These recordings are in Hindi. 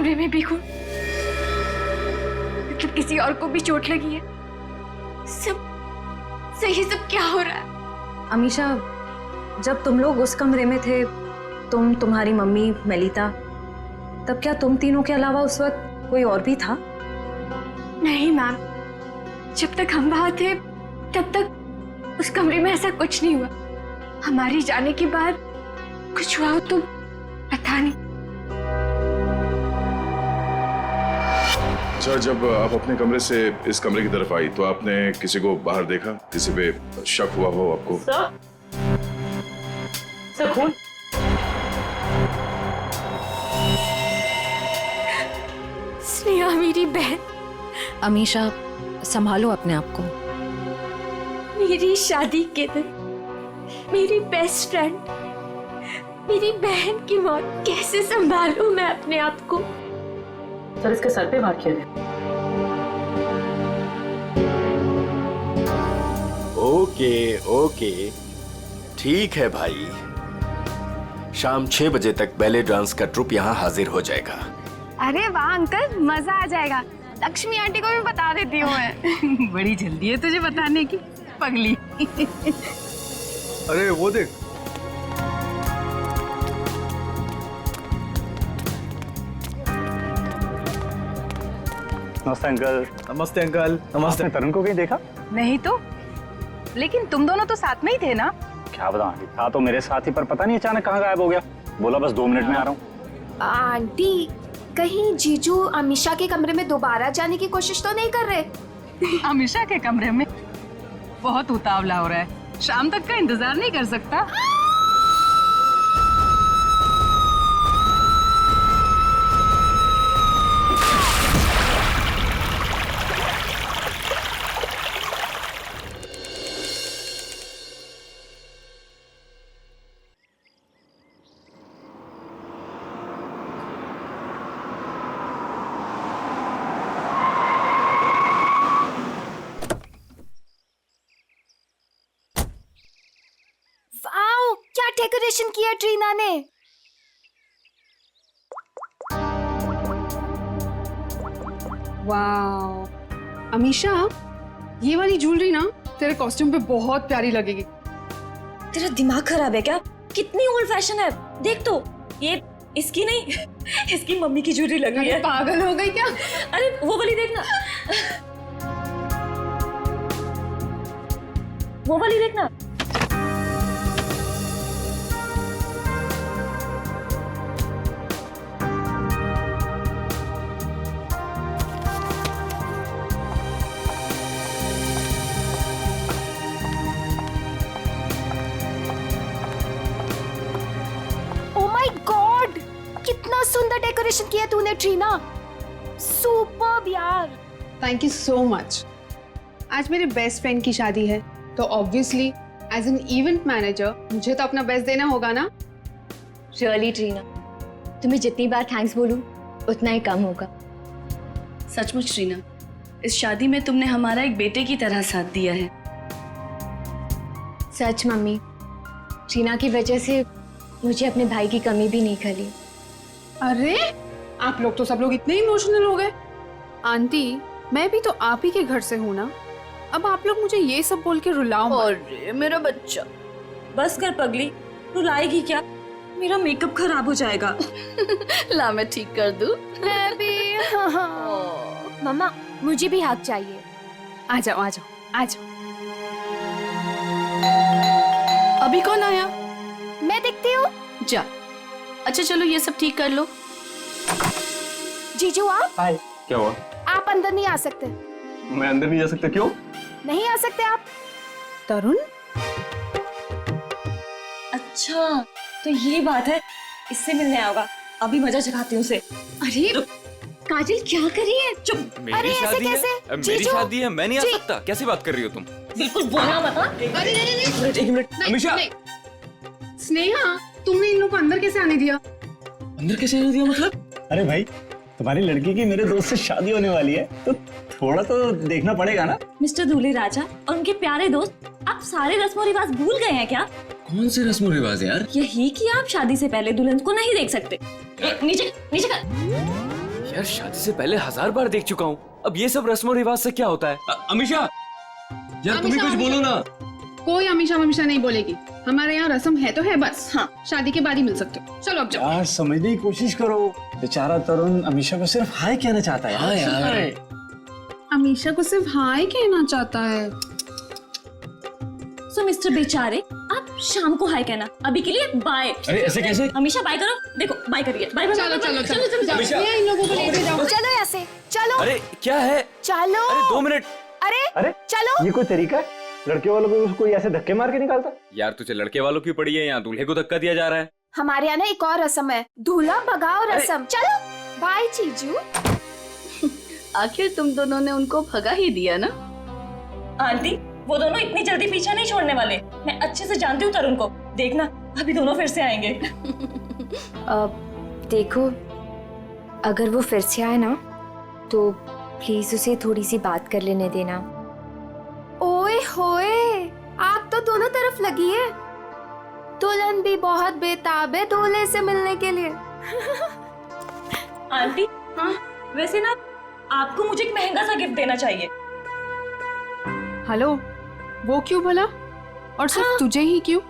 कमरे में भी खून, मतलब किसी और को भी चोट लगी है। सब सही, सब क्या हो रहा है? अमीशा, जब तुम लोग उस कमरे में थे, तुम, तुम्हारी मम्मी, मेलिता, तब क्या तुम तीनों के अलावा उस वक्त कोई और भी था? नहीं मैम, जब तक हम वहां थे तब तक उस कमरे में ऐसा कुछ नहीं हुआ। हमारे जाने के बाद कुछ हुआ हो तो पता नहीं। सर, जब आप अपने कमरे से इस कमरे की तरफ आई तो आपने किसी को बाहर देखा? किसी पे शक हुआ हो आपको? सर खून। स्नेहा मेरी बहन। अमीशा, संभालो अपने आप को। मेरी शादी के दिन मेरी बेस्ट फ्रेंड, मेरी बहन की मौत, कैसे संभालूं मैं अपने आप को? सर इसके सर पे वार किया गया। ओके ओके, ठीक है भाई। शाम 6 बजे तक बैले डांस का ट्रुप यहाँ हाजिर हो जाएगा। अरे वाह अंकल, मजा आ जाएगा। लक्ष्मी आंटी को भी बता देती हूँ मैं। बड़ी जल्दी है तुझे बताने की, पगली। अरे वो देख, नमस्ते अंकल। नमस्ते अंकल। आपने तरुण को कहीं देखा? नहीं तो, लेकिन तुम दोनों तो साथ में ही थे ना? क्या बताऊं, था तो मेरे साथ ही, पर पता नहीं अचानक कहाँ गायब हो गया। बोला बस 2 मिनट में आ रहा हूँ। आंटी, कहीं जीजू अमीशा के कमरे में दोबारा जाने की कोशिश तो नहीं कर रहे? अमीशा के कमरे में? बहुत उतावला हो रहा है, शाम तक का इंतजार नहीं कर सकता। वाओ, क्या डेकोरेशन किया ट्रीना ने। वाह अमीशा, ये वाली ज्वेलरी ना तेरे कॉस्ट्यूम पे बहुत प्यारी लगेगी। तेरा दिमाग खराब है क्या? कितनी ओल्ड फैशन है, देख तो। ये इसकी नहीं, इसकी मम्मी की ज्वेलरी लगी है। पागल हो गई क्या? अरे वो वाली देखना, वो वाली देखना। ओ माय गॉड, कितना सुंदर डेकोरेशन किया तूने ट्रीना। सुपर्ब यार। Thank you so much. आज मेरे बेस्ट फ्रेंड की शादी है, तो obviously as an event manager मुझे तो अपना बेस्ट देना होगा ना। रियली ट्रीना, तुम्हें जितनी बार थैंक्स बोलूं उतना ही कम होगा। सचमुच ट्रीना, इस शादी में तुमने हमारा एक बेटे की तरह साथ दिया है। सच मम्मी, ट्रीना की वजह से मुझे अपने भाई की कमी भी नहीं खली। अरे आप लोग तो सब लोग इतने इमोशनल हो गए। आंटी, मैं भी तो आप ही के घर से हूँ ना, अब आप लोग मुझे ये सब बोल के रुलाओ मत। अरे मेरा बच्चा, बस कर पगली, रुलाएगी क्या? मेरा मेकअप खराब हो जाएगा। ला मैं ठीक कर दूं। मैं भी। मम्मा, मुझे भी हक चाहिए। आ जाओ आ जाओ आ जाओ। अभी कौन आया? मैं देखती हूँ। जा। अच्छा चलो ये सब ठीक कर लो। जीजू आप? हाय, क्या हुआ? आप अंदर नहीं आ सकते। मैं अंदर नहीं जा सकता? क्यों? नहीं आ सकते आप। तरुण, अच्छा तो ये बात है, इससे मिलने आएगा। अभी मजा चखाती हूँ उसे। अरे काजल क्या कर रही है? चुप। अरे ऐसे कैसे? मेरी शादी है, मैं नहीं आ सकता। कैसी बात कर रही हो तुम? बिल्कुल बोलना मत। हाँ? एक मिनट। अमीशा, स्नेहा, तुमने इन लोगों को अंदर कैसे आने दिया? अंदर कैसे आने दिया मतलब? अरे भाई, तुम्हारी लड़की की मेरे दोस्त से शादी होने वाली है, तो थोड़ा तो देखना पड़ेगा ना। मिस्टर दूल्हे राजा और उनके प्यारे दोस्त, आप सारे रस्मों रिवाज भूल गए हैं क्या? कौन से रस्मों रिवाज यार? यही कि आप शादी से पहले दुल्हन को नहीं देख सकते। नीचे नीचे कर। यार शादी से पहले 1000 बार देख चुका हूँ, अब ये सब रस्मों रिवाज से क्या होता है? अमीशा, यार तुम भी कुछ बोलो ना। कोई अमीशा ममीशा नहीं बोलेगी। हमारे यहाँ रस्म है तो है बस। हाँ, शादी के बाद ही मिल सकते हो। चलो अब जाओ। यार समझने की कोशिश करो, बेचारा तरुण अमीशा को सिर्फ हाय कहना चाहता है। हाँ यार, अमीशा को सिर्फ हाय कहना चाहता है। सो मिस्टर बेचारे, आप शाम को हाय कहना, अभी के लिए बाय। अरे ऐसे कैसे? हमेशा बाय करो, देखो बाय करिए। बाय चलो चलो चलो चलो जाओ, ये इन लोगों को लेके जाओ। चलो यहाँ से, चलो अरे क्या है? चलो। अरे 2 मिनट। अरे चलो। ये कोई तरीका है? लड़के वालों को कोई ऐसे धक्के मार के निकालता? यार तुझे लड़के वालों की पड़ी है, यहाँ दूल्हे को धक्का दिया जा रहा है। हमारे यहाँ ना एक और रस्म है, दूल्हा भगाओ रस्म। चलो बाय जीजू। आखिर तुम दोनों ने उनको भगा ही दिया ना। आंटी, वो दोनों इतनी जल्दी पीछा नहीं छोड़ने वाले। मैं अच्छे से जानती हूँ तरुण को, देखना अभी दोनों फिर से आएंगे। देखो, अगर वो फिर से आए ना तो प्लीज उसे थोड़ी सी बात कर लेने देना। ओए होए, आग तो दोनों तरफ लगी है। दुल्हन भी बहुत बेताब है दूल्हे से मिलने के लिए। आंटी, हाँ वैसे ना आपको मुझे एक महंगा सा गिफ्ट देना चाहिए। हेलो, वो क्यों भला? और सिर्फ हाँ। तुझे ही क्यों?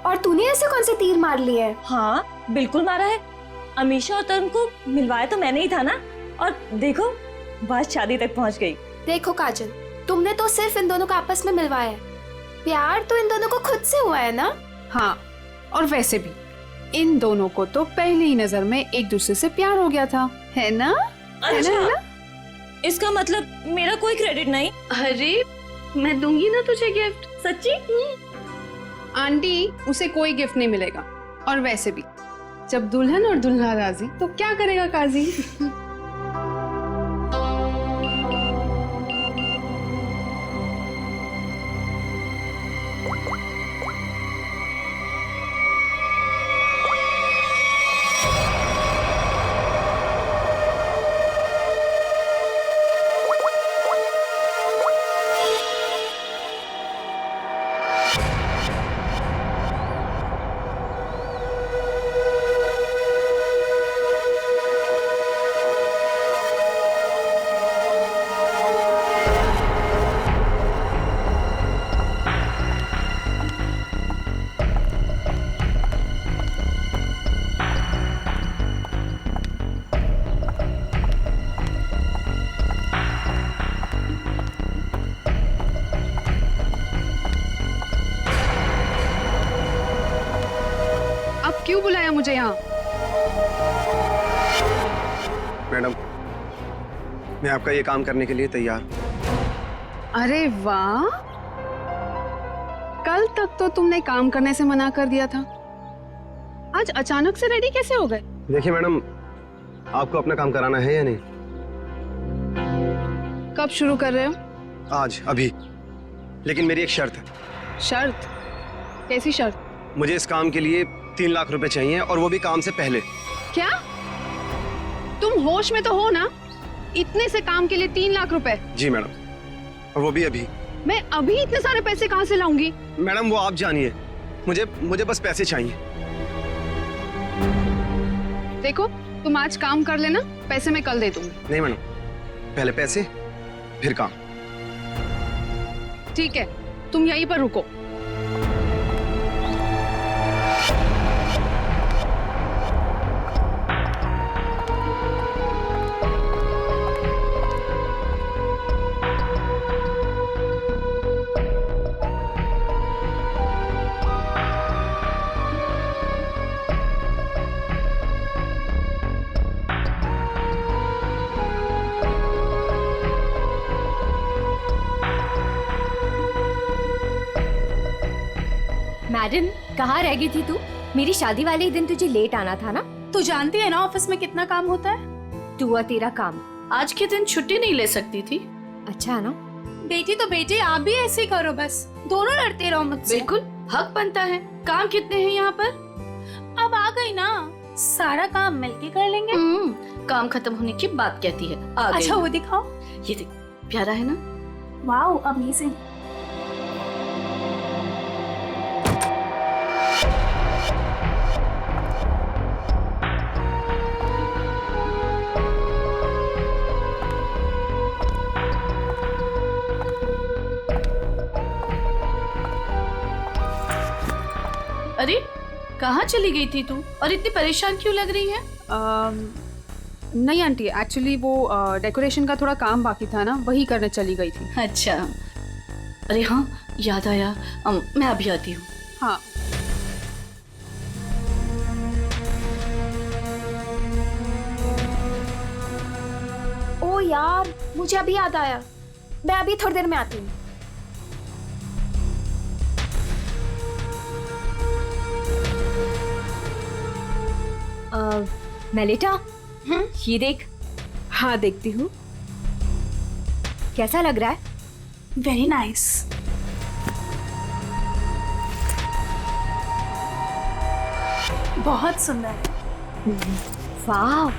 और तूने ऐसे कौन से तीर मार लिए है? हाँ बिल्कुल मारा है। अमीशा और तरुण को मिलवाया तो मैंने ही था ना, और देखो बात शादी तक पहुंच गई। देखो काजल, तुमने तो सिर्फ इन दोनों को आपस में मिलवाया है, प्यार तो इन दोनों को खुद से हुआ है ना। हाँ, और वैसे भी इन दोनों को तो पहली ही नजर में एक दूसरे से प्यार हो गया था, है ना? अच्छा, इसका मतलब मेरा कोई क्रेडिट नहीं? अरे मैं दूंगी ना तुझे गिफ्ट। सच्ची? आंटी, उसे कोई गिफ्ट नहीं मिलेगा। और वैसे भी जब दुल्हन और दुल्हा राजी तो क्या करेगा काजी। क्यों बुलाया मुझे यहाँ? मैडम, मैं आपका ये काम करने के लिए तैयार। अरे वाह, कल तक तो तुमने काम करने से मना कर दिया था, आज अचानक से रेडी कैसे हो गए? देखिए मैडम, आपको अपना काम कराना है या नहीं? कब शुरू कर रहे हो? आज, अभी। लेकिन मेरी एक शर्त है। शर्त? कैसी शर्त? मुझे इस काम के लिए 3 लाख रुपए चाहिए, और वो भी काम से पहले। क्या? तुम होश में तो हो ना? इतने से काम के लिए 3 लाख रुपए? जी मैडम, और वो भी अभी। मैं अभी इतने सारे पैसे कहाँ से लाऊंगी? मैडम वो आप जानिए, मुझे बस पैसे चाहिए। देखो, तुम आज काम कर लेना, पैसे मैं कल दे दूंगी। नहीं मैडम, पहले पैसे फिर काम। ठीक है, तुम यहीं पर रुको। मैडम, कहाँ रह गई थी तू? मेरी शादी वाले ही दिन तुझे लेट आना था ना? तू जानती है ना ऑफिस में कितना काम होता है। तू और तेरा काम। आज के दिन छुट्टी नहीं ले सकती थी। अच्छा है ना? बेटी तो बेटी, आप भी ऐसे ही करो, बस दोनों लड़ते रहो मुझसे। बिल्कुल हक बनता है। काम कितने हैं यहाँ पर? अब आ गई ना, सारा काम मिलके कर लेंगे। काम खत्म होने की बात कहती है। आ गई। अच्छा वो दिखाओ। ये देख, प्यारा है ना? Wow, amazing. अरे कहाँ चली गई थी तू और इतनी परेशान क्यों लग रही है? नहीं आंटी, एक्चुअली वो डेकोरेशन का थोड़ा काम बाकी था ना, वही करने चली गई थी। अच्छा, अरे हाँ याद आया, मैं अभी आती हूँ। हाँ ओ यार, मुझे अभी याद आया, मैं अभी थोड़ी देर में आती हूँ। मेलिटा, ये देख। हाँ देखती हूँ। कैसा लग रहा है? Very nice. बहुत सुंदर है। वाह,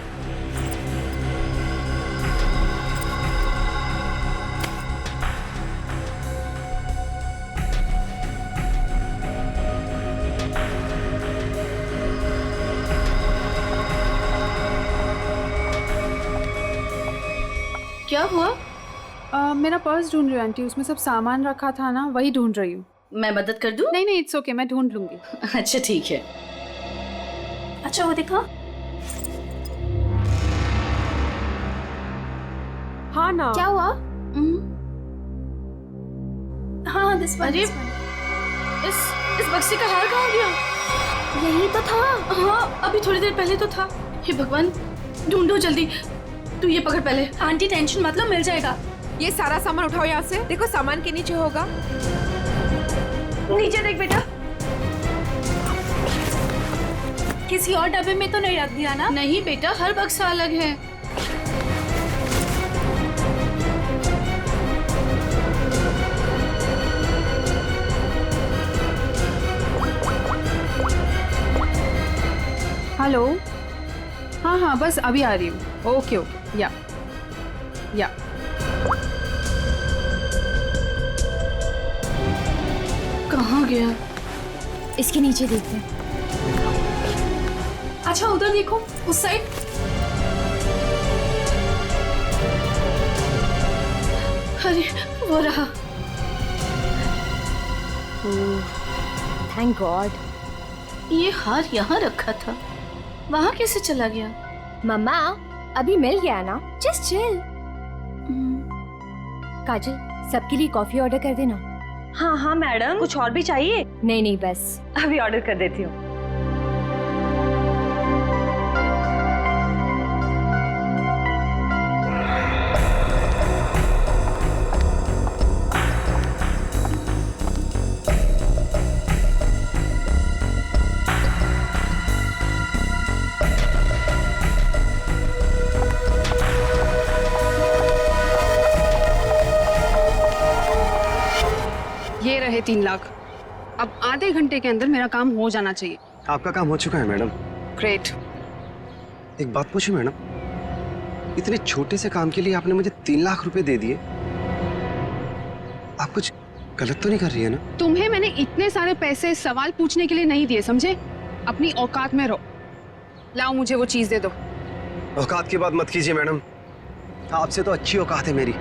क्या हुआ? मेरा पर्स ढूंढ रही हूँ आंटी, उसमें सब सामान रखा था ना, वही ढूंढ रही हूँ। मैं मदद कर दूँ? नहीं नहीं, इट्स ओके, मैं ढूंढ लूंगी। अच्छा ठीक है। अच्छा वो देखो। हाँ ना, क्या हुआ? हाँ अरे इस बक्से का हार कहाँ गया? यही तो था। हाँ अभी थोड़ी देर पहले तो था। हे भगवान, ढूंढो जल्दी। तू ये पकड़ पहले। आंटी टेंशन मतलब मिल जाएगा। ये सारा सामान उठाओ यहाँ से, देखो सामान के नीचे होगा। नीचे देख बेटा। किसी और डब्बे में तो नहीं रख दिया ना? नहीं बेटा, हर बक्सा अलग है। हेलो, हाँ हाँ बस अभी आ रही हूँ। ओके ओके, या कहाँ गया? इसके नीचे देखते हैं। अच्छा उधर देखो, उस साइड। अरे वो रहा। Thank God. ये हार यहाँ रखा था, वहाँ कैसे चला गया? मम्मा, अभी मिल गया ना, जस्ट चिल। काजल, सबके लिए कॉफी ऑर्डर कर देना। हाँ हाँ मैडम, कुछ और भी चाहिए? नहीं नहीं, बस अभी ऑर्डर कर देती हूँ। ये रहे 3 लाख। अब आधे घंटे के अंदर मेरा काम हो जाना चाहिए। आपका काम हो चुका है मैडम। ग्रेट। एक बात पूछूं मैडम, इतने छोटे से काम के लिए आपने मुझे 3 लाख रुपए दे दिए। आप कुछ गलत तो नहीं कर रही है ना? तुम्हें मैंने इतने सारे पैसे सवाल पूछने के लिए नहीं दिए, समझे? अपनी औकात में रहो। लाओ मुझे वो चीज दे दो। औकात की बात मत कीजिए मैडम, आपसे तो अच्छी औकात है मेरी।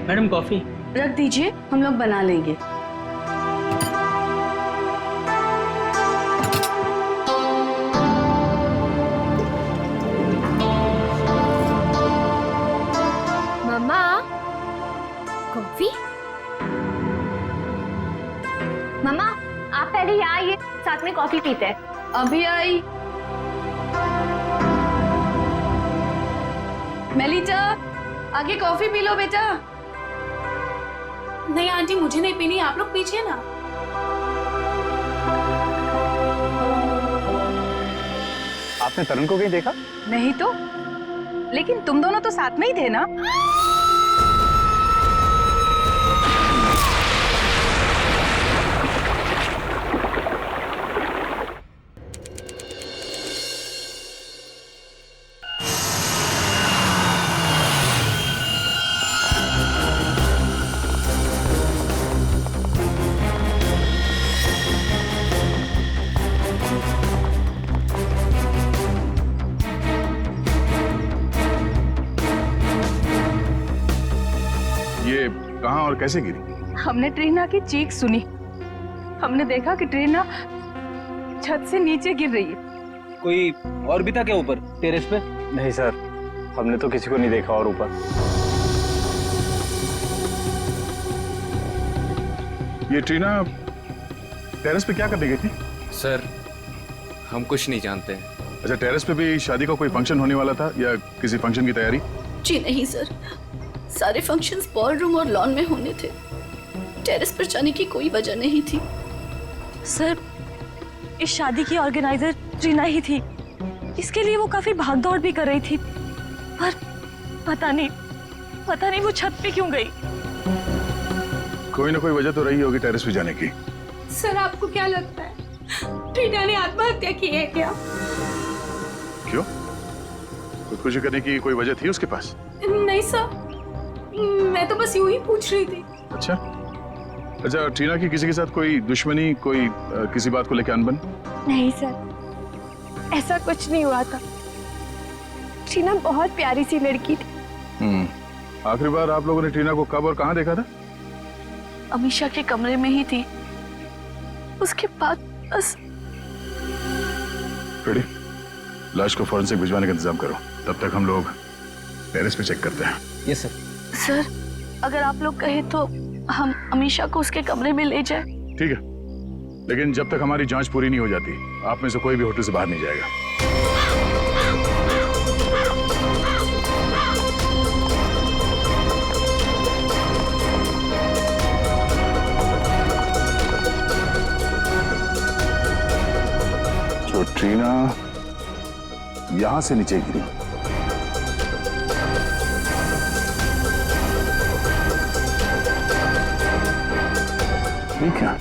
मैडम कॉफी रख दीजिए, हम लोग बना लेंगे। मम्मा, कॉफी। मम्मा, आप पहले यहाँ आइए, साथ में कॉफी पीते हैं। अभी आई। मेलिटा, आगे कॉफी पी लो बेटा। नहीं आंटी, मुझे नहीं पीनी, आप लोग पीजिए ना। आपने तरुण को कहीं देखा? नहीं तो, लेकिन तुम दोनों तो साथ में ही थे ना? कहाँ और कैसे गिरी? हमने ट्रीना की चीख सुनी। हमने देखा कि ट्रीना छत से नीचे गिर रही है। कोई और भी था क्या ऊपर टेरेस पे? नहीं सर, हमने तो किसी को नहीं देखा और ऊपर। ये ट्रीना टेरेस पे क्या करने गई थी? सर हम कुछ नहीं जानते हैं। अच्छा, टेरेस पे भी शादी का कोई फंक्शन होने वाला था या किसी फंक्शन की तैयारी? जी नहीं सर, सारे फंक्शंस बॉल रूम और लॉन में होने थे। टेरेस पर जाने की कोई वजह नहीं थी। सर इस शादी की ऑर्गेनाइजर ट्रीना ही थी। इसके लिए वो काफी भागदौड़ भी कर रही थी, पर पता नहीं वो छत पे क्यों गई। कोई ना कोई वजह तो रही होगी टेरेस पे जाने की। सर आपको क्या लगता है ट्रीना ने आत्महत्या की है क्या? क्यों? खुदकुशी करने की कोई वजह थी उसके पास? नहीं सर, मैं तो बस यूं ही पूछ रही थी। अच्छा, ट्रीना की किसी के साथ कोई दुश्मनी, कोई किसी बात को लेकर अनबन? नहीं सर, ऐसा कुछ नहीं हुआ था। ट्रीना बहुत प्यारी सी लड़की थी। आखिरी बार आप लोगों ने ट्रीना को कब और कहाँ देखा था? अमीशा के कमरे में ही थी। उसके बाद बस। रेडी, लाश को फॉरेंसिक भिजवाने का इंतजाम करो। तब तक हम लोग टेरेस पे चेक करते हैं। Yes sir. सर अगर आप लोग कहे तो हम अमीशा को उसके कमरे में ले जाए। ठीक है, लेकिन जब तक हमारी जांच पूरी नहीं हो जाती आप में से कोई भी होटल से बाहर नहीं जाएगा। जो ट्रीना यहां से नीचे गिरी, ठीक है?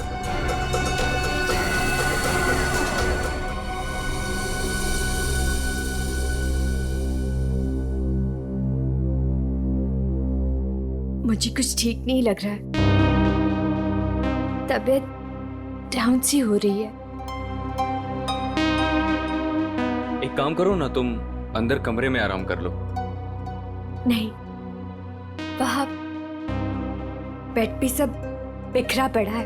मुझे कुछ ठीक नहीं लग रहा है। तबीयत डाउन सी हो रही है। एक काम करो ना, तुम अंदर कमरे में आराम कर लो। नहीं, वहां बेड पे सब बिखरा पड़ा है,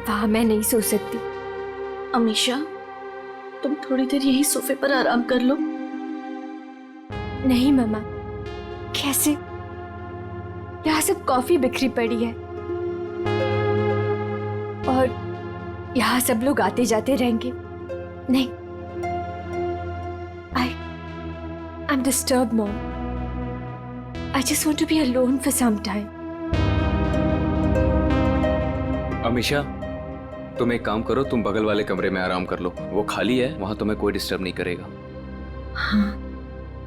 वहां मैं नहीं सो सकती। अमीशा तुम थोड़ी देर यही सोफे पर आराम कर लो। नहीं मम्मा, कैसे? यहाँ सब कॉफी बिखरी पड़ी है और यहाँ सब लोग आते जाते रहेंगे। नहीं, I'm disturbed, Mom. I just want to be alone for some time. Amisha तुम एक काम करो, तुम बगल वाले कमरे में आराम कर लो, वो खाली है, वहां तुम्हें कोई डिस्टर्ब नहीं करेगा। हाँ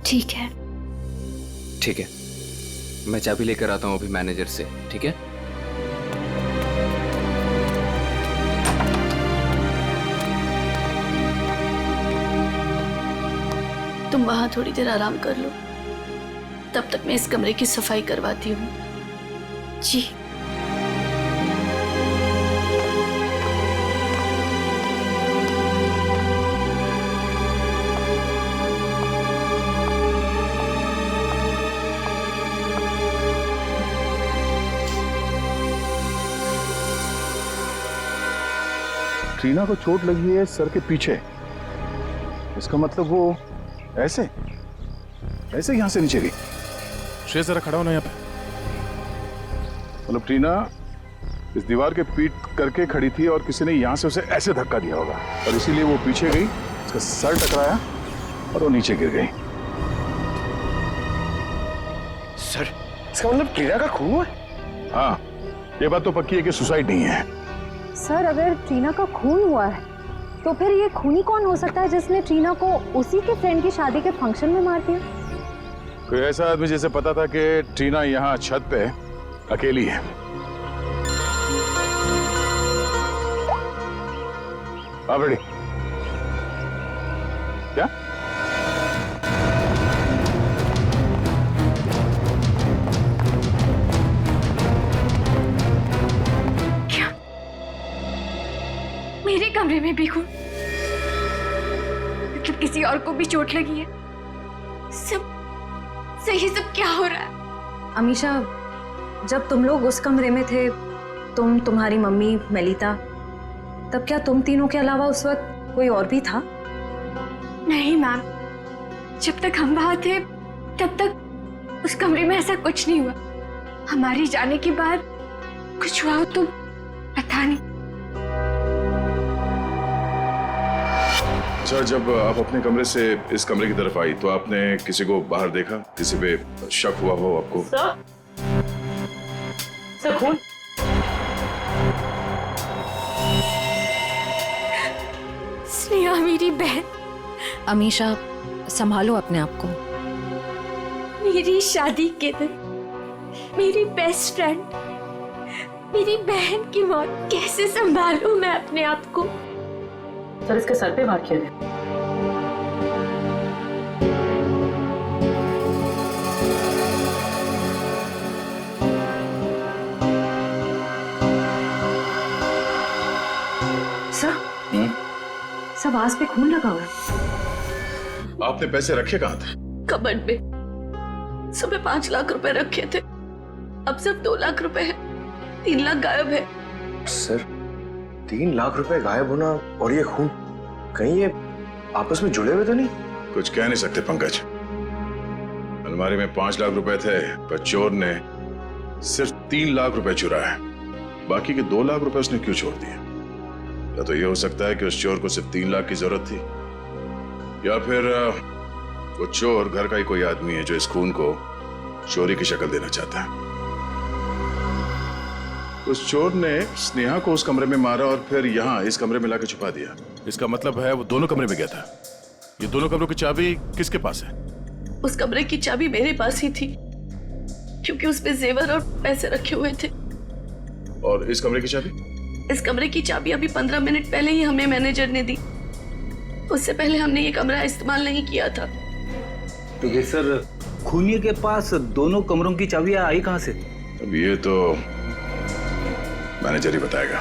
ठीक है। ठीक है, मैं चाबी लेकर आता हूँ अभी मैनेजर से। ठीक है? तुम वहां थोड़ी देर आराम कर लो, तब तक मैं इस कमरे की सफाई करवाती हूँ। जी। ट्रीना को चोट लगी है सर के पीछे। इसका मतलब वो ऐसे यहां से नीचे गई। श्रेय जरा खड़ा होना यहाँ पे। मतलब ट्रीना इस दीवार के पीट करके खड़ी थी और किसी ने यहां से उसे ऐसे धक्का दिया होगा और इसीलिए वो पीछे गई, उसका सर टकराया और वो नीचे गिर गई। सर इसका मतलब ट्रीना का खून हुआ है? हाँ, ये बात तो पक्की है कि सुसाइड नहीं है। सर अगर ट्रीना का खून हुआ है तो फिर ये खूनी कौन हो सकता है जिसने ट्रीना को उसी के फ्रेंड की शादी के फंक्शन में मार दिया? कोई ऐसा आदमी जिसे पता था कि ट्रीना यहाँ छत पे अकेली है। आप रेडी? क्या? मेरे कमरे में भी खून? मतलब किसी और को भी चोट लगी है? सब सही, सब क्या हो रहा है? अमीशा जब तुम लोग उस कमरे में थे, तुम्हारी मम्मी मेलिता, तब क्या तुम तीनों के अलावा उस वक्त कोई और भी था? नहीं मैम, जब तक हम वहां थे तब तक उस कमरे में ऐसा कुछ नहीं हुआ। हमारी जाने के बाद कुछ हुआ हो तो पता नहीं। सर, जब आप अपने कमरे से इस कमरे की तरफ आई तो आपने किसी को बाहर देखा? किसी पे शक हुआ हो आपको? सर खून। स्नेहा मेरी बहन, अमीशा संभालो अपने आप को। मेरी शादी के दिन मेरी बेस्ट फ्रेंड, मेरी बहन की मौत, कैसे संभालूं मैं अपने आप को? सर इसके सर पे वार किया गया। सब आस पे खून लगा हुआ है। आपने पैसे रखे कहाँ थे? कबर्ड में। सुबह 5 लाख रुपए रखे थे, अब सिर्फ 2 लाख रुपए है। 3 लाख गायब है। सर, 3 लाख रुपए गायब होना और ये खून, कहीं ये आपस में जुड़े हुए तो नहीं? कुछ कह नहीं सकते पंकज। अलमारी में 5 लाख रुपए थे, पर चोर ने सिर्फ 3 लाख रुपए चुराए। बाकी के 2 लाख रुपए उसने क्यों छोड़ दिए? या तो ये हो सकता है कि उस चोर को सिर्फ 3 लाख की जरूरत थी, या फिर वो चोर घर का ही कोई आदमी है जो इस खून को चोरी की शक्ल देना चाहता है। उस चोर ने स्नेहा को उस कमरे में मारा और फिर यहाँ इस कमरे में लाके छुपा दिया। इसका मतलब है वो दोनों कमरे में गया था। ये दोनों कमरों की चाबी किसके पास है? उस कमरे की चाबी मेरे पास ही थी, क्योंकि उसमें जेवर और पैसे रखे हुए थे। और इस कमरे की चाबी? इस कमरे की चाबी अभी 15 मिनट पहले ही हमें मैनेजर ने दी। उससे पहले हमने ये कमरा इस्तेमाल नहीं किया था। तो ये सर, खूनी के पास दोनों कमरों की चाबियां आई कहां से? अब ये तो मैनेजर ही बताएगा।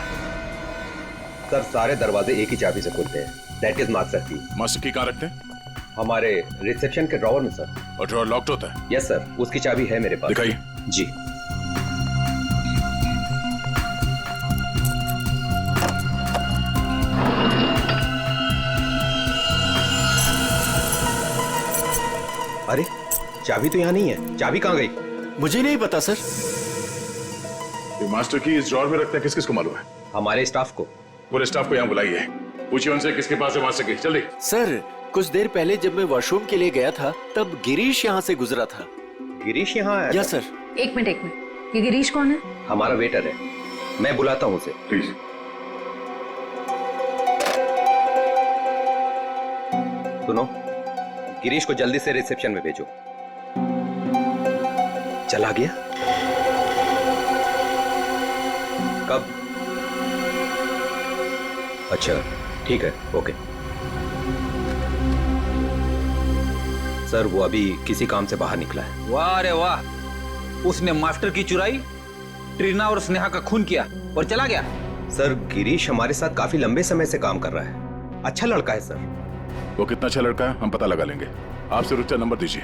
सर, सारे दरवाजे एक ही चाबी से खुलते हैं। दैट इज मास्टर की। मास्टर की कहाँ रखते हैं? हमारे रिसेप्शन के ड्रॉवर में सर। और ड्रॉवर लॉक्ड होता है? यस सर, उसकी चाबी है मेरे पास। दिखाइए। जी। अरे, चाबी तो यहाँ नहीं है। चाबी कहाँ गई? मुझे नहीं पता सर। ये मास्टर की इस ड्रॉवर में रखते हैं, किस किस को मालूम है? हमारे स्टाफ को। पूरे स्टाफ को यहाँ बुलाइए, पूछिए उनसे किसके पास है मास्टर की। जल्दी। सर, कुछ देर पहले जब मैं वॉशरूम के लिए गया था तब गिरीश यहाँ से गुजरा था। गिरीश यहाँ आया? Yes sir. एक मिनट, ये गिरीश कौन है? हमारा वेटर है, मैं बुलाता हूँ उसे। प्लीज। सुनो, गिरीश को जल्दी से रिसेप्शन में भेजो। चला गया? कब? अच्छा, ठीक है, ओके। सर, वो अभी किसी काम से बाहर निकला है। वाह रे वाह, उसने मास्टर की चुराई, ट्रीना और स्नेहा का खून किया और चला गया। सर, गिरीश हमारे साथ काफी लंबे समय से काम कर रहा है। अच्छा लड़का है सर। वो कितना अच्छा लड़का है हम पता लगा लेंगे। आप सिर्फ उसका नंबर दीजिए।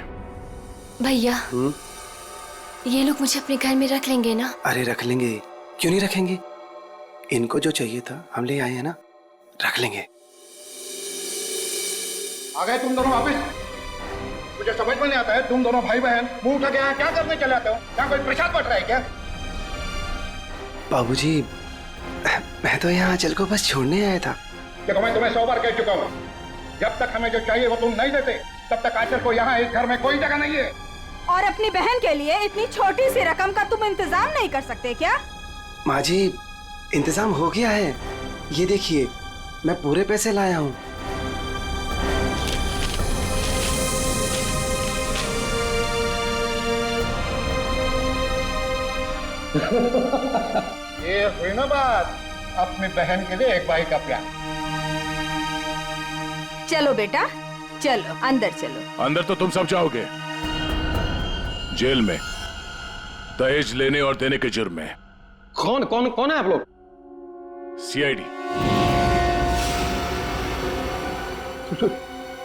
भैया, ये लोग मुझे अपने घर में रख लेंगे ना? अरे रख लेंगे, क्यों नहीं रखेंगे? इनको जो चाहिए था हम ले आए हैं ना, रख लेंगे। आ गए तुम दोनों वापस? मुझे समझ में नहीं आता है, तुम दोनों भाई बहन मुंह उठा के यहाँ क्या करने चले आते हो? यहाँ कोई प्रसाद बट रहा है क्या? बाबूजी, मैं तो यहाँ आंचल को बस छोड़ने आया था। देखो, मैं तुम्हें 100 बार कह चुका हूँ, जब तक हमें जो चाहिए वो तुम नहीं देते तब तक आंचल को यहाँ इस घर में कोई जगह नहीं है। और अपनी बहन के लिए इतनी छोटी सी रकम का तुम इंतजाम नहीं कर सकते क्या? माँ जी, इंतजाम हो गया है। ये देखिए, मैं पूरे पैसे लाया हूँ। ये हुई ना बात, अपनी बहन के लिए एक भाई का प्यार। चलो बेटा, चलो अंदर चलो। अंदर तो तुम सब जाओगे, जेल में दहेज लेने और देने के जुर्म में। कौन कौन कौन है आप लोग? सीआईडी।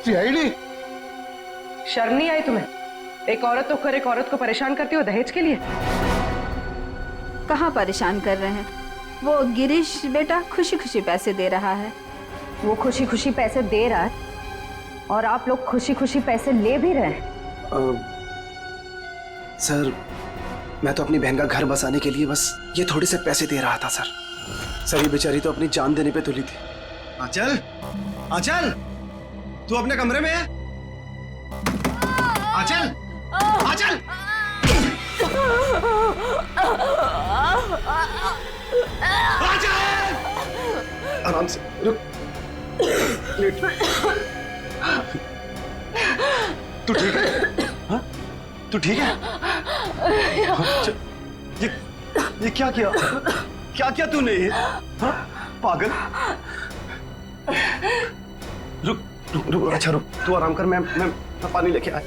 सीआईडी? शर्म नहीं आई तुम्हें? एक औरत होकर एक औरत को परेशान करती हो दहेज के लिए? कहाँ परेशान कर रहे हैं? वो गिरीश बेटा खुशी खुशी पैसे दे रहा है। वो खुशी खुशी पैसे दे रहा है और आप लोग खुशी खुशी पैसे ले भी रहे हैं। सर, मैं तो अपनी बहन का घर बसाने के लिए बस ये थोड़े से पैसे दे रहा था सर। सर, ये बेचारी तो अपनी जान देने पे तुली थी। आंचल, आंचल, तू अपने कमरे में है? आंचल, आंचल! आंचल! आराम से रुक। लेट। तू ठीक है? हाँ? तू ठीक है? ये क्या किया? क्या किया तूने? हाँ? पागल। रुक रुक रुक, अच्छा रुक, तू आराम कर, मैं पानी लेके आया।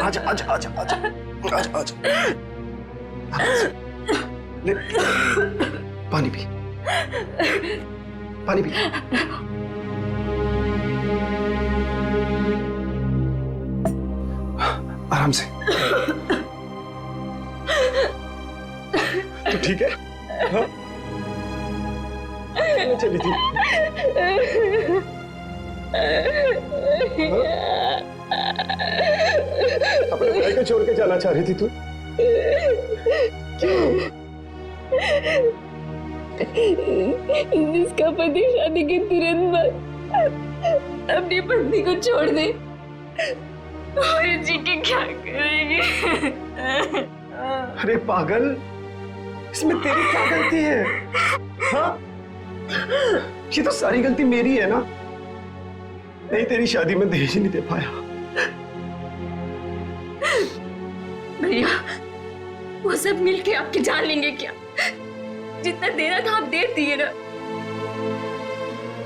आजा आजा आजा आजा आजा आजा। ले, पानी पी, पानी पी। आराम से। तू ठीक है? हाँ? चली थी। अपने भाई को छोड़ के जाना चाह रही थी तू? क्यों? जिसका पति शादी के तुरंत बाद अपनी पत्नी को छोड़ दे और जी के क्या करेंगे? अरे पागल, इसमें तेरी क्या गलती है? हाँ? ये तो सारी गलती मेरी है ना? नहीं, तेरी शादी में दहेज नहीं दे पाया। भैया, वो सब मिलके आपकी जान लेंगे क्या? जितना देना था आप दे दिए ना।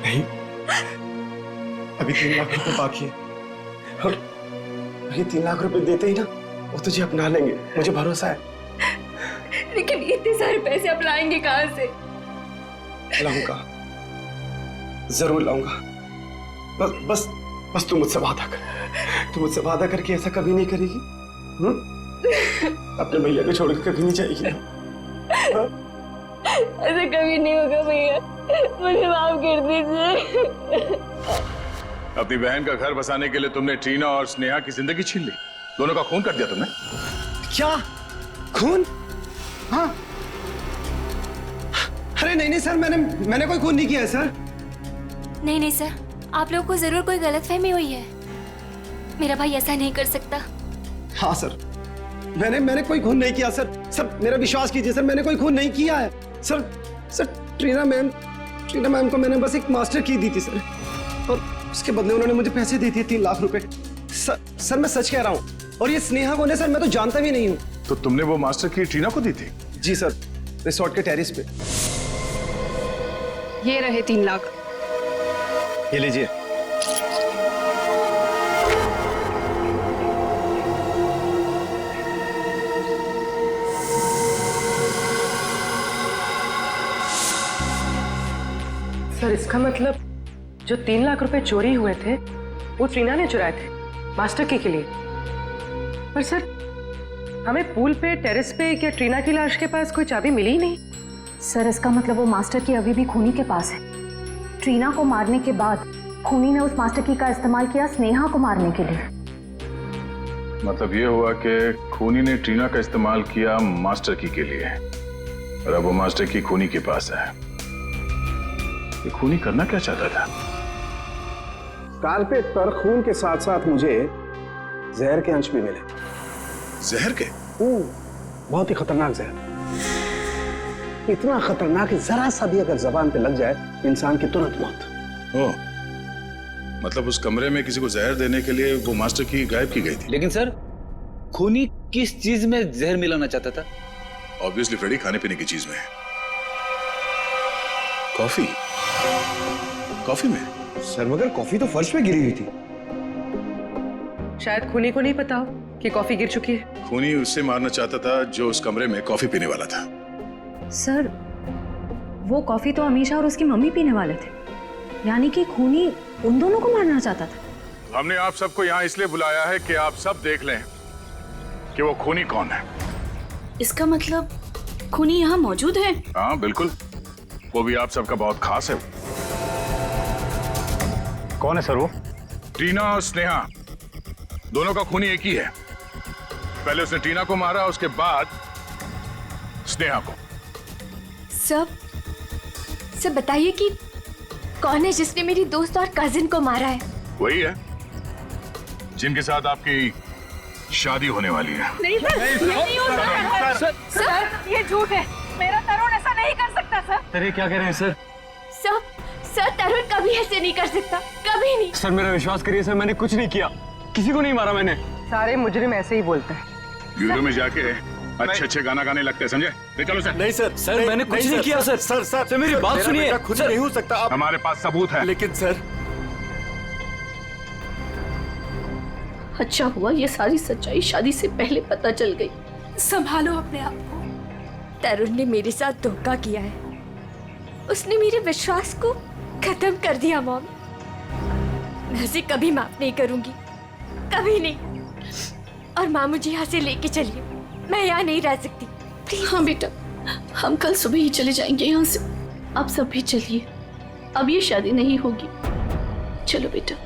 नहीं, अभी 3 लाख रुपए बाकी है और ये 3 लाख रुपए देते ही ना वो तुझे अपना लेंगे, मुझे भरोसा है। लेकिन इतने सारे पैसे आप लाएंगे कहाँ से? लाऊंगा, जरूर लाऊंगा। बस तू मुझसे वादा कर। तू मुझसे वादा करके ऐसा कभी नहीं करेगी? अपने भैया को छोड़कर कभी नहीं जाएगी ना? ऐसा कभी नहीं होगा भैया, मुझे माफ कर दीजिए। अपनी बहन का घर बसाने के लिए तुमने ट्रीना और स्नेहा की जिंदगी छीन ली। दोनों का खून कर दिया तुमने। क्या खून? हाँ। अरे नहीं सर, मैंने कोई खून नहीं किया है सर। नहीं सर, आप लोगों को जरूर कोई गलतफहमी हुई है। मेरा भाई ऐसा नहीं कर सकता। हाँ सर, मैंने कोई खून नहीं किया सर। सर मेरा विश्वास कीजिए सर, मैंने कोई खून नहीं किया है सर। ट्रीना मैम को मैंने बस एक मास्टर की दी थी सर, और उसके बदले उन्होंने मुझे पैसे दे दिए 3 लाख रुपए। सर मैं सच कह रहा हूँ। और ये स्नेहा कौन है सर, मैं तो जानता भी नहीं हूँ। तो तुमने वो मास्टर की ट्रीना को दी थी? जी सर, रिसोर्ट के टेरिस पे। ये रहे 3 लाख। ये लीजिए। सर, इसका मतलब जो 3 लाख रुपए चोरी हुए थे वो ट्रीना ने चुराए थे मास्टर की के लिए। पर सर, हमें पूल पे, टेरेस पे क्या ट्रीना की लाश के पास कोई चाबी मिली ही नहीं। सर, इसका मतलब वो मास्टर की अभी भी खूनी के पास है। ट्रीना को मारने के बाद खूनी ने उस मास्टर की का इस्तेमाल किया स्नेहा को मारने के लिए। मतलब ये हुआ कि खूनी ने ट्रीना का इस्तेमाल किया मास्टर की के लिए, और अब वो मास्टर की खूनी के पास है। ये खूनी करना क्या चाहता था? कारपेट पर खून के साथ साथ मुझे जहर के अंश भी मिले। जहर के? बहुत ही खतरनाक जहर। इतना खतरनाक कि जरा सा भी अगर जबान पे लग जाए इंसान की तुरंत मौत। ओह, मतलब उस कमरे में किसी को जहर देने के लिए वो मास्टर की गायब की गई थी। लेकिन सर, खूनी किस चीज में जहर मिलाना चाहता था? ऑब्वियसली फ्रेडी, खाने पीने की चीज में। कॉफी? कॉफी में? सर मगर कॉफी तो फर्श पे गिरी हुई थी। शायद खूनी को नहीं पता हो कि कॉफी गिर चुकी है। खूनी उससे मारना चाहता था जो उस कमरे में कॉफी पीने वाला था। सर, वो कॉफी तो अमीशा और उसकी मम्मी पीने वाले थे, यानी कि खूनी उन दोनों को मारना चाहता था। हमने आप सबको यहाँ इसलिए बुलाया है कि आप सब देख लें कि वो खूनी कौन है। इसका मतलब खूनी यहाँ मौजूद है? हाँ बिल्कुल, वो भी आप सबका बहुत खास है। कौन है सर वो? टीना और स्नेहा, दोनों का खूनी एक ही है। पहले उसने टीना को मारा, उसके बाद स्नेहा को। सब बताइए कि कौन है जिसने मेरी दोस्त और कजिन को मारा है? वही है जिनके साथ आपकी शादी होने वाली है। नहीं सर, ये नहीं हो सकता सर, ये झूठ है। मेरा तरुण ऐसा नहीं कर सकता सर। सर ये क्या कह रहे हैं सर? सर तरुण कभी ऐसे नहीं कर सकता, कभी नहीं। सर मेरा विश्वास करिए सर, मैंने कुछ नहीं किया, किसी को नहीं मारा मैंने। सारे मुजरिम ऐसे ही बोलते हैं। ब्यूरो में जाके अच्छे गाना गाने लगते हैं, समझे? ले चलो सर। नहीं सर, सर मैंने कुछ नहीं किया सर। सर मेरी बात सुनिए। खुद नहीं हो सकता आप। हमारे पास सबूत है। लेकिन सर, अच्छा हुआ ये सारी सच्चाई शादी से पहले पता चल गई। संभालो अपने आप को। तरुण ने मेरे साथ धोखा किया है, उसने मेरे विश्वास को खत्म कर दिया मॉम। मैं उसे कभी माफ नहीं करूंगी, कभी नहीं। और माँ मुझे यहाँ से लेके चलिए, मैं यहाँ नहीं रह सकती। हाँ बेटा, हम कल सुबह ही चले जाएंगे यहाँ से। आप सब भी चलिए, अब ये शादी नहीं होगी। चलो बेटा।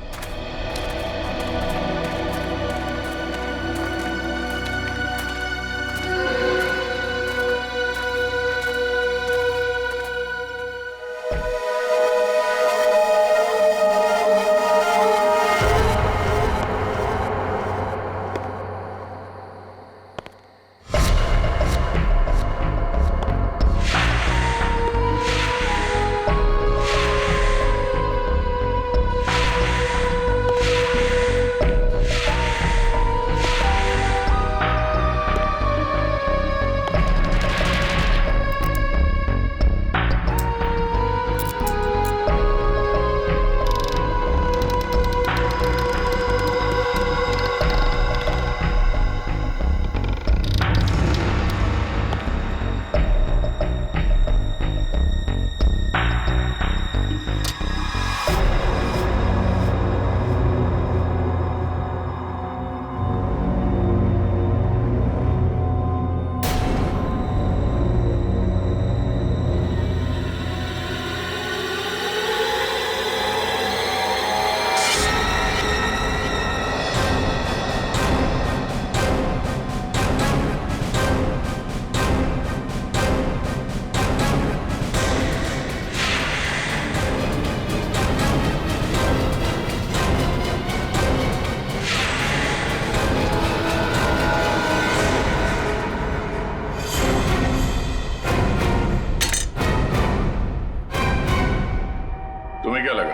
तुम्हें क्या लगा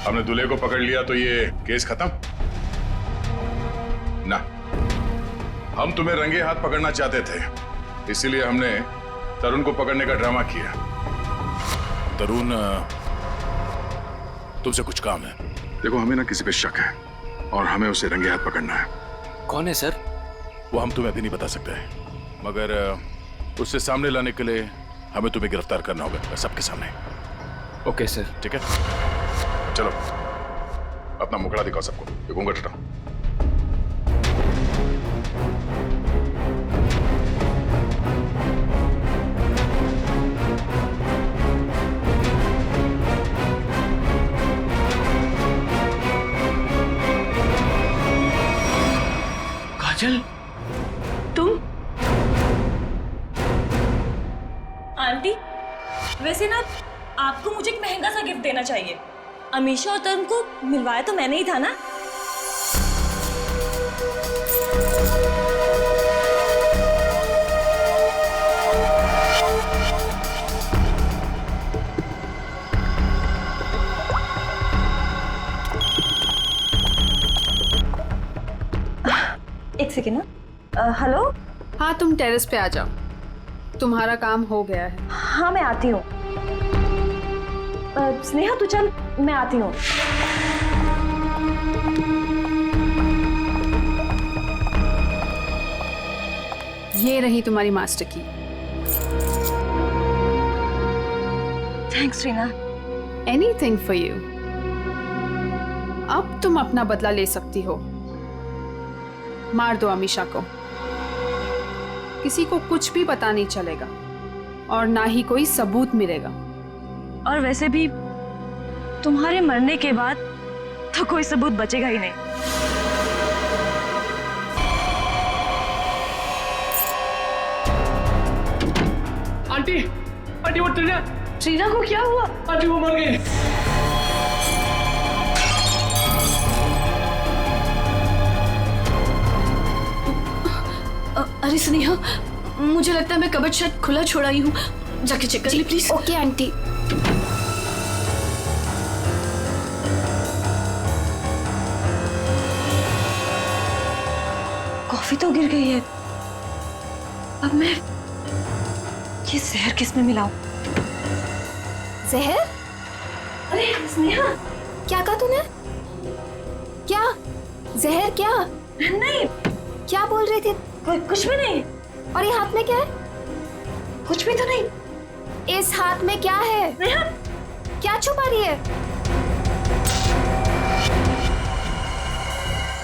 हमने दूल्हे को पकड़ लिया तो ये केस खत्म? ना, हम तुम्हें रंगे हाथ पकड़ना चाहते थे, इसीलिए हमने तरुण को पकड़ने का ड्रामा किया। तरुण, तुमसे कुछ काम है। देखो, हमें ना किसी पे शक है और हमें उसे रंगे हाथ पकड़ना है। कौन है सर? वो हम तुम्हें अभी नहीं बता सकते हैं, मगर उससे सामने लाने के लिए हमें तुम्हें गिरफ्तार करना होगा सबके सामने। Okay sir. ठीक है, चलो अपना मुखड़ा दिखाओ सबको, ये घूंघट हटाओ। काजल, तुम? आंटी, वैसे ना आपको मुझे एक महंगा सा गिफ्ट देना चाहिए। अमीशा और तरुण को मिलवाया तो मैंने ही था ना। एक सेकेंड ना। हेलो। हाँ, तुम टेरेस पे आ जाओ, तुम्हारा काम हो गया है। हाँ मैं आती हूँ। स्नेहा तू चल, मैं आती हूँ। ये रही तुम्हारी मास्टर की। Thanks Reena. Anything for you. अब तुम अपना बदला ले सकती हो। मार दो अमीषा को, किसी को कुछ भी पता नहीं चलेगा और ना ही कोई सबूत मिलेगा। और वैसे भी तुम्हारे मरने के बाद तो कोई सबूत बचेगा ही नहीं। आंटी, आंटी वो ट्रीना को क्या हुआ? आंटी वो मर गई। अरे स्नेहा, मुझे लगता है मैं कबर्ड शायद खुला छोड़ा ही हूँ, जाके चेक कर ले प्लीज। Okay aunty. कॉफी तो गिर गई है, अब मैं ये जहर किस में मिलाऊं? जहर? अरे स्नेहा, क्या कहा तूने? क्या जहर? क्या नहीं, क्या बोल रही थी? कुछ भी नहीं। और ये हाथ में क्या है? कुछ भी तो नहीं। इस हाथ में क्या है? क्या छुपा रही है?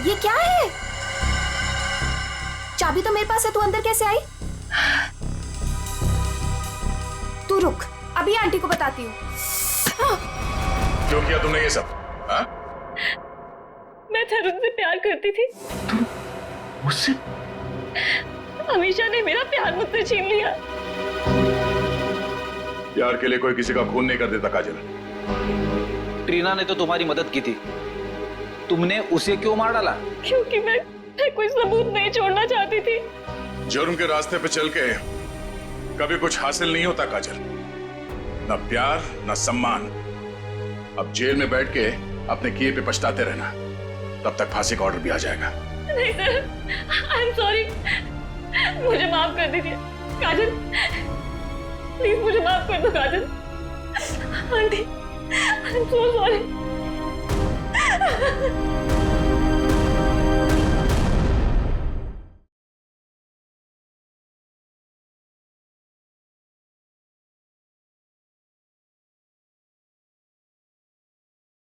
ये क्या है? चाबी तो मेरे पास है, तू अंदर कैसे आई? तू रुक, अभी आंटी को बताती हूँ। क्यों किया तुमने ये सब? हाँ? मैं तरुण से प्यार करती थी। मुझसे? अमीषा ने मेरा प्यार मुझसे छीन लिया। प्यार के लिए कोई किसी का खून नहीं कर देता काजल। ट्रीना ने तो तुम्हारी मदद की थी, तुमने उसे क्यों मार डाला? क्योंकि मैं कोई सबूत नहीं छोड़ना चाहती थी। जुर्म के रास्ते पे चल के कभी कुछ हासिल नहीं होता काजल, ना प्यार ना सम्मान। अब जेल में बैठ के अपने किए पे पछताते रहना, तब तक फांसी का ऑर्डर भी आ जाएगा। नहीं सर, आई एम सॉरी, मुझे माफ कर दीजिए। काजल, प्लीज मुझे माफ कर दो Kajal. Aunty, I am so sorry.